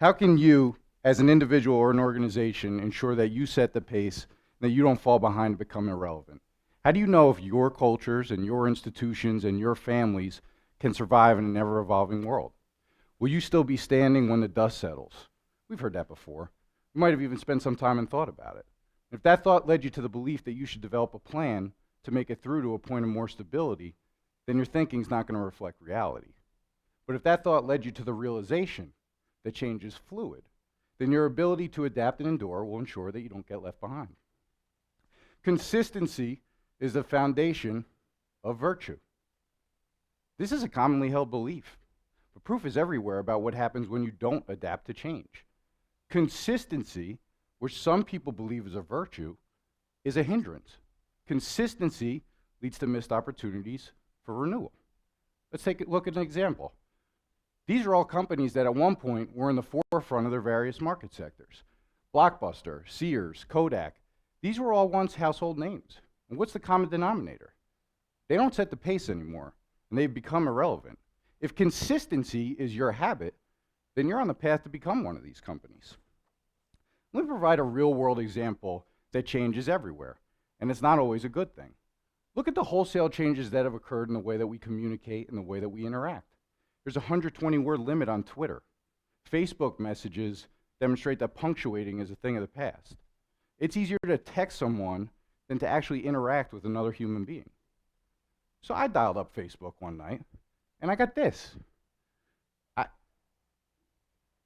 How can you, as an individual or an organization, ensure that you set the pace, that you don't fall behind and become irrelevant? How do you know if your cultures and your institutions and your families can survive in an ever-evolving world? Will you still be standing when the dust settles? We've heard that before. You might have even spent some time and thought about it. If that thought led you to the belief that you should develop a plan to make it through to a point of more stability, then your thinking's not going to reflect reality. But if that thought led you to the realization that change is fluid, then your ability to adapt and endure will ensure that you don't get left behind. Consistency is the foundation of virtue. This is a commonly held belief, but proof is everywhere about what happens when you don't adapt to change. Consistency, which some people believe is a virtue, is a hindrance. Consistency leads to missed opportunities for renewal. Let's take a look at an example. These are all companies that at one point were in the forefront of their various market sectors. Blockbuster, Sears, Kodak, these were all once household names. And what's the common denominator? They don't set the pace anymore, and they've become irrelevant. If consistency is your habit, then you're on the path to become one of these companies. Let me provide a real-world example that change is everywhere, and it's not always a good thing. Look at the wholesale changes that have occurred in the way that we communicate and the way that we interact. There's a 120-word limit on Twitter. Facebook messages demonstrate that punctuating is a thing of the past. It's easier to text someone than to actually interact with another human being. So I dialed up Facebook one night, and I got this.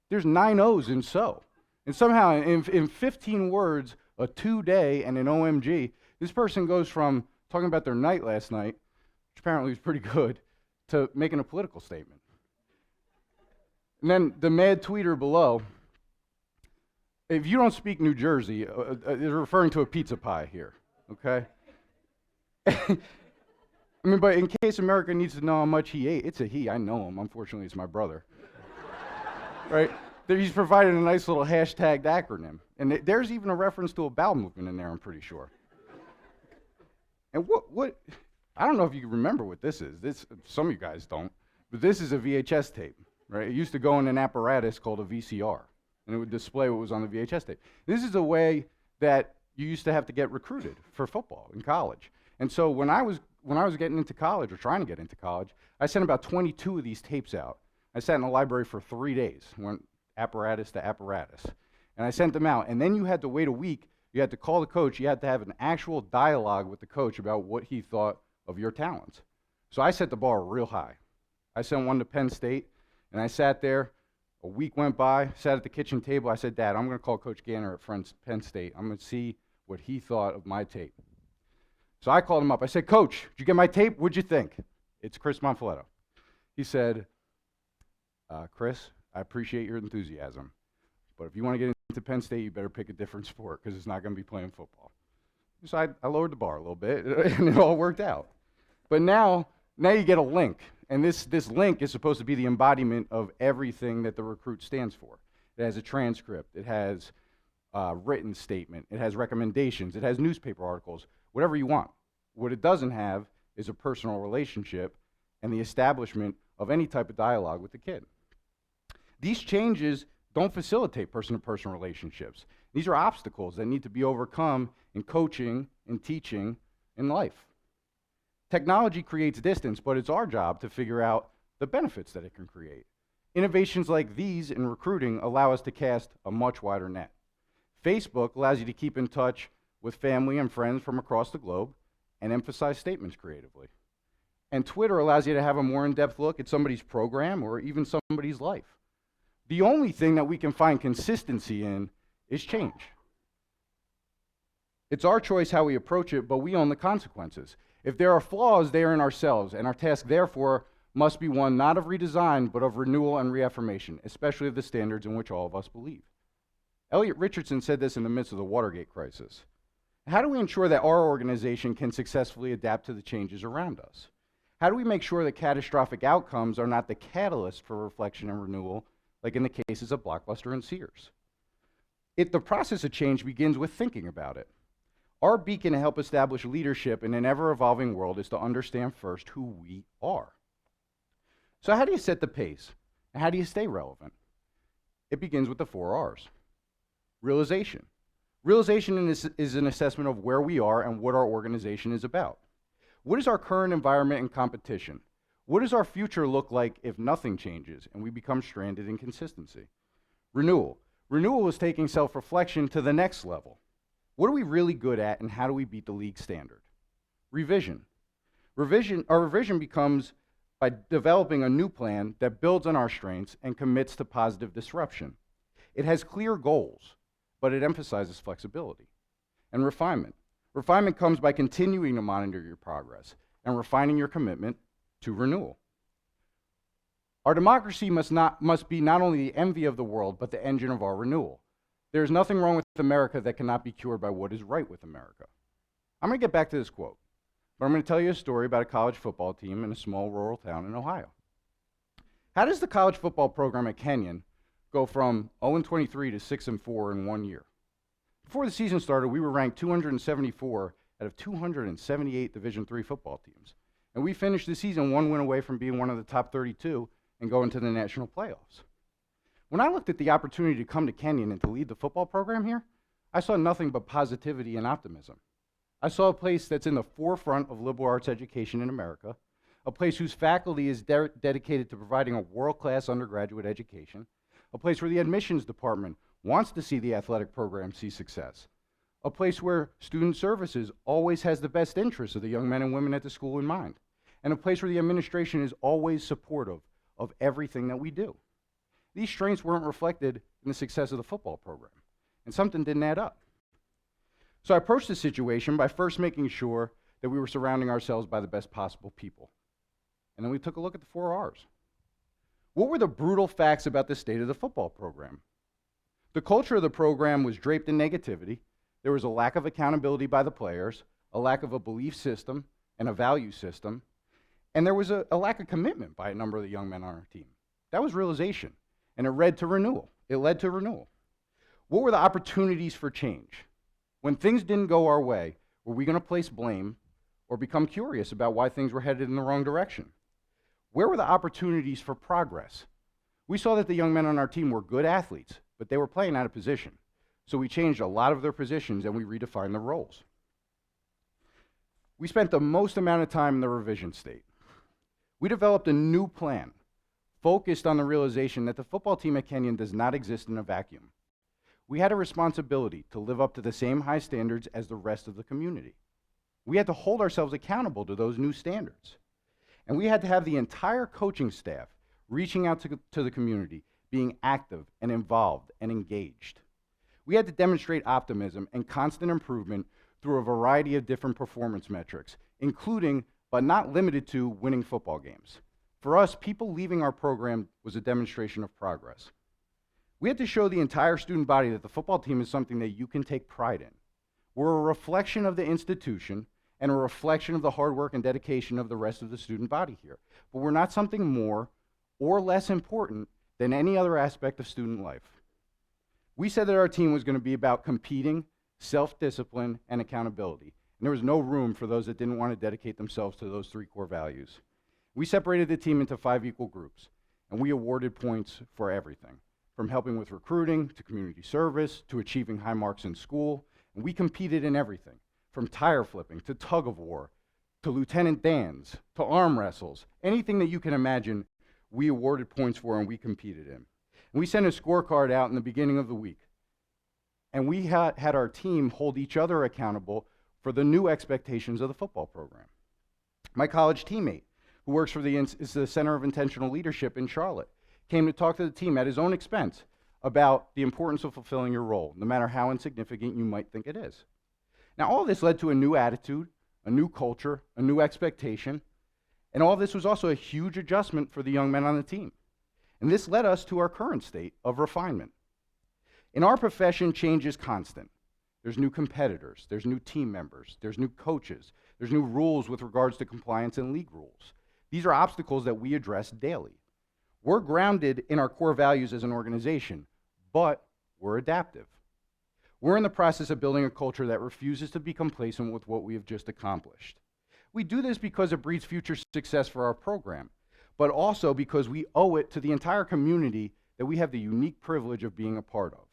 There's 9 O's in so. And somehow, in 15 words, a today and an OMG, this person goes from talking about their night last night, which apparently was pretty good, to making a political statement. And then the mad tweeter below, if you don't speak New Jersey, they're referring to a pizza pie here, okay? I mean, but in case America needs to know how much he ate, it's a he, I know him, unfortunately it's my brother, right? He's provided a nice little hashtagged acronym, and there's even a reference to a bowel movement in there, I'm pretty sure. And what, I don't know if you remember what this is, some of you guys don't, but this is a VHS tape, right? It used to go in an apparatus called a VCR, and it would display what was on the VHS tape. This is a way that you used to have to get recruited for football in college. And so when I was getting into college, or trying to get into college, I sent about 22 of these tapes out. I sat in the library for 3 days, went apparatus to apparatus, and I sent them out. And then you had to wait a week. You had to call the coach. You had to have an actual dialogue with the coach about what he thought of your talents. So I set the bar real high. I sent one to Penn State, and I sat there. A week went by, sat at the kitchen table. I said, Dad, I'm going to call Coach Ganner at Penn State. I'm going to see what he thought of my tape. So I called him up. I said, Coach, did you get my tape? What'd you think? It's Chris Monfiletto. He said, Chris, I appreciate your enthusiasm, but if you want to get into Penn State, you better pick a different sport because it's not going to be playing football. So I lowered the bar a little bit, and it all worked out. But now you get a link, and this link is supposed to be the embodiment of everything that the recruit stands for. It has a transcript. It has a written statement. It has recommendations. It has newspaper articles, whatever you want. What it doesn't have is a personal relationship and the establishment of any type of dialogue with the kid. These changes don't facilitate person-to-person relationships. These are obstacles that need to be overcome in coaching, in teaching, in life. Technology creates distance, but it's our job to figure out the benefits that it can create. Innovations like these in recruiting allow us to cast a much wider net. Facebook allows you to keep in touch with family and friends from across the globe and emphasize statements creatively. And Twitter allows you to have a more in-depth look at somebody's program or even somebody's life. The only thing that we can find consistency in is change. It's our choice how we approach it, but we own the consequences. If there are flaws, they are in ourselves, and our task, therefore, must be one not of redesign, but of renewal and reaffirmation, especially of the standards in which all of us believe. Elliot Richardson said this in the midst of the Watergate crisis. How do we ensure that our organization can successfully adapt to the changes around us? How do we make sure that catastrophic outcomes are not the catalyst for reflection and renewal, like in the cases of Blockbuster and Sears? The process of change begins with thinking about it. Our beacon to help establish leadership in an ever-evolving world is to understand first who we are. So how do you set the pace? And how do you stay relevant? It begins with the 4 R's. Realization. Realization is an assessment of where we are and what our organization is about. What is our current environment and competition? What does our future look like if nothing changes and we become stranded in consistency? Renewal. Renewal is taking self-reflection to the next level. What are we really good at and how do we beat the league standard? Revision. Our revision becomes by developing a new plan that builds on our strengths and commits to positive disruption. It has clear goals, but it emphasizes flexibility. And refinement. Refinement comes by continuing to monitor your progress and refining your commitment to renewal. Our democracy must be not only the envy of the world, but the engine of our renewal. There is nothing wrong with America that cannot be cured by what is right with America. I'm going to get back to this quote, but I'm going to tell you a story about a college football team in a small rural town in Ohio. How does the college football program at Kenyon go from 0-23 to 6-4 in 1 year? Before the season started, we were ranked 274 out of 278 Division III football teams. And we finished the season 1 win away from being one of the top 32 and going to the national playoffs. When I looked at the opportunity to come to Kenyon and to lead the football program here, I saw nothing but positivity and optimism. I saw a place that's in the forefront of liberal arts education in America, a place whose faculty is dedicated to providing a world-class undergraduate education, a place where the admissions department wants to see the athletic program see success, a place where student services always has the best interests of the young men and women at the school in mind, and a place where the administration is always supportive of everything that we do. These strengths weren't reflected in the success of the football program, and something didn't add up. So I approached the situation by first making sure that we were surrounding ourselves by the best possible people. And then we took a look at the 4 R's. What were the brutal facts about the state of the football program? The culture of the program was draped in negativity. There was a lack of accountability by the players, a lack of a belief system and a value system, and there was a lack of commitment by a number of the young men on our team. That was realization, and it led to renewal. What were the opportunities for change? When things didn't go our way, were we going to place blame or become curious about why things were headed in the wrong direction? Where were the opportunities for progress? We saw that the young men on our team were good athletes, but they were playing out of position. So we changed a lot of their positions and we redefined the roles. We spent the most amount of time in the revision state. We developed a new plan focused on the realization that the football team at Kenyon does not exist in a vacuum. We had a responsibility to live up to the same high standards as the rest of the community. We had to hold ourselves accountable to those new standards. And we had to have the entire coaching staff reaching out to the community, being active and involved and engaged. We had to demonstrate optimism and constant improvement through a variety of different performance metrics, including, but not limited to, winning football games. For us, people leaving our program was a demonstration of progress. We had to show the entire student body that the football team is something that you can take pride in. We're a reflection of the institution and a reflection of the hard work and dedication of the rest of the student body here. But we're not something more or less important than any other aspect of student life. We said that our team was going to be about competing, self-discipline, and accountability. And there was no room for those that didn't want to dedicate themselves to those 3 core values. We separated the team into 5 equal groups, and we awarded points for everything, from helping with recruiting, to community service, to achieving high marks in school. And we competed in everything, from tire flipping, to tug of war, to lieutenant dans, to arm wrestles. Anything that you can imagine, we awarded points for and we competed in. And we sent a scorecard out in the beginning of the week. And we had our team hold each other accountable for the new expectations of the football program. My college teammate, who works for the Center of Intentional Leadership in Charlotte, came to talk to the team at his own expense about the importance of fulfilling your role, no matter how insignificant you might think it is. Now, all this led to a new attitude, a new culture, a new expectation, and all this was also a huge adjustment for the young men on the team. And this led us to our current state of refinement. In our profession, change is constant. There's new competitors, there's new team members, there's new coaches, there's new rules with regards to compliance and league rules. These are obstacles that we address daily. We're grounded in our core values as an organization, but we're adaptive. We're in the process of building a culture that refuses to be complacent with what we have just accomplished. We do this because it breeds future success for our program, but also because we owe it to the entire community that we have the unique privilege of being a part of.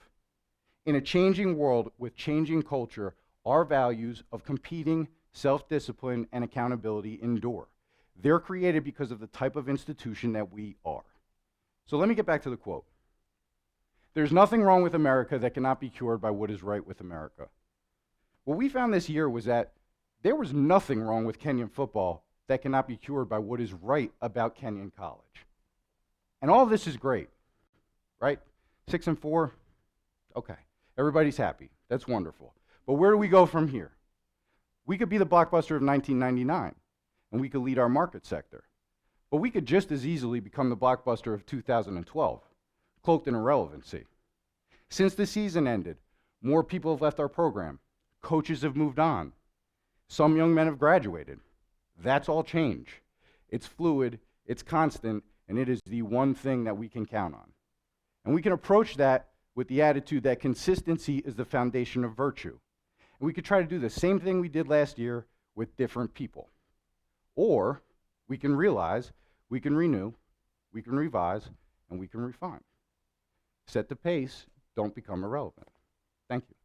In a changing world with changing culture, our values of competing, self-discipline, and accountability endure. They're created because of the type of institution that we are. So let me get back to the quote. There's nothing wrong with America that cannot be cured by what is right with America. What we found this year was that there was nothing wrong with Kenyon football that cannot be cured by what is right about Kenyon College. And all of this is great, right? 6-4, okay. Everybody's happy. That's wonderful. But where do we go from here? We could be the blockbuster of 1999, and we could lead our market sector. But we could just as easily become the blockbuster of 2012, cloaked in irrelevancy. Since the season ended, more people have left our program. Coaches have moved on. Some young men have graduated. That's all change. It's fluid, it's constant, and it is the one thing that we can count on. And we can approach that with the attitude that consistency is the foundation of virtue. And we could try to do the same thing we did last year with different people. Or we can realize we can renew, we can revise, and we can refine. Set the pace, don't become irrelevant. Thank you.